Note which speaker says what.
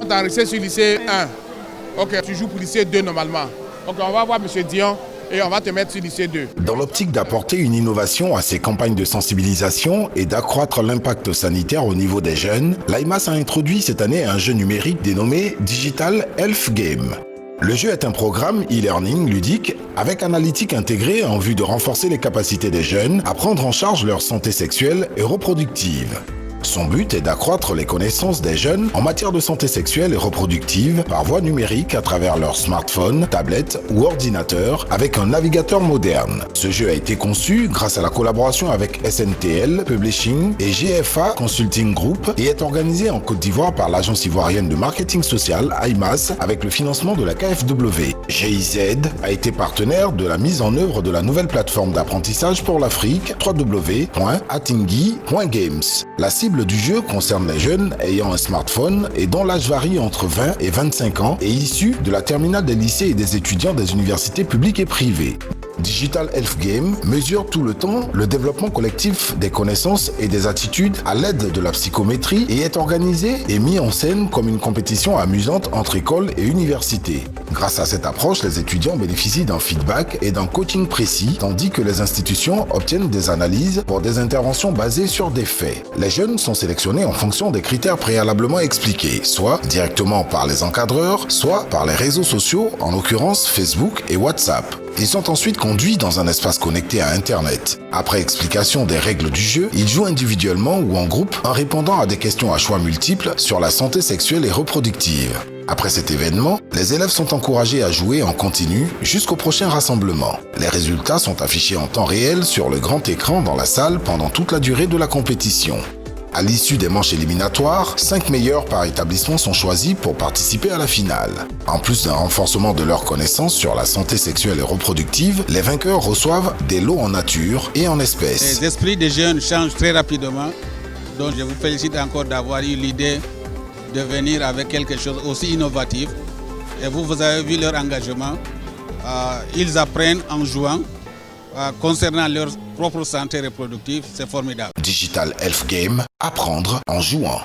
Speaker 1: t'enregistrer sur lycée 1. Ok, tu joues pour lycée 2 normalement. Ok, on va voir M. Dion et on va te mettre sur lycée 2.
Speaker 2: Dans l'optique d'apporter une innovation à ces campagnes de sensibilisation et d'accroître l'impact sanitaire au niveau des jeunes, l'AIMAS a introduit cette année un jeu numérique dénommé Digital Health Game. Le jeu est un programme e-learning ludique avec analytique intégrée en vue de renforcer les capacités des jeunes à prendre en charge leur santé sexuelle et reproductive. Son but est d'accroître les connaissances des jeunes en matière de santé sexuelle et reproductive par voie numérique à travers leur smartphone, tablette ou ordinateur avec un navigateur moderne. Ce jeu a été conçu grâce à la collaboration avec SNTL Publishing et GFA Consulting Group et est organisé en Côte d'Ivoire par l'agence ivoirienne de marketing social AIMAS avec le financement de la KfW. GIZ a été partenaire de la mise en œuvre de la nouvelle plateforme d'apprentissage pour l'Afrique www.atingi.games. La cible du jeu concerne les jeunes ayant un smartphone et dont l'âge varie entre 20 et 25 ans et issus de la terminale des lycées et des étudiants des universités publiques et privées. Digital Health Game mesure tout le temps le développement collectif des connaissances et des attitudes à l'aide de la psychométrie et est organisé et mis en scène comme une compétition amusante entre écoles et universités. Grâce à cette approche, les étudiants bénéficient d'un feedback et d'un coaching précis, tandis que les institutions obtiennent des analyses pour des interventions basées sur des faits. Les jeunes sont sélectionnés en fonction des critères préalablement expliqués, soit directement par les encadreurs, soit par les réseaux sociaux, en l'occurrence Facebook et WhatsApp. Ils sont ensuite conduits dans un espace connecté à Internet. Après explication des règles du jeu, ils jouent individuellement ou en groupe en répondant à des questions à choix multiples sur la santé sexuelle et reproductive. Après cet événement, les élèves sont encouragés à jouer en continu jusqu'au prochain rassemblement. Les résultats sont affichés en temps réel sur le grand écran dans la salle pendant toute la durée de la compétition. À l'issue des manches éliminatoires, 5 meilleurs par établissement sont choisis pour participer à la finale. En plus d'un renforcement de leurs connaissances sur la santé sexuelle et reproductive, les vainqueurs reçoivent des lots en nature et en espèces.
Speaker 3: Les esprits des jeunes changent très rapidement, donc je vous félicite encore d'avoir eu l'idée de venir avec quelque chose aussi innovatif. Et vous avez vu leur engagement. Ils apprennent en jouant. Concernant leur propre santé reproductive, c'est formidable.
Speaker 2: Digital Health Game, apprendre en jouant.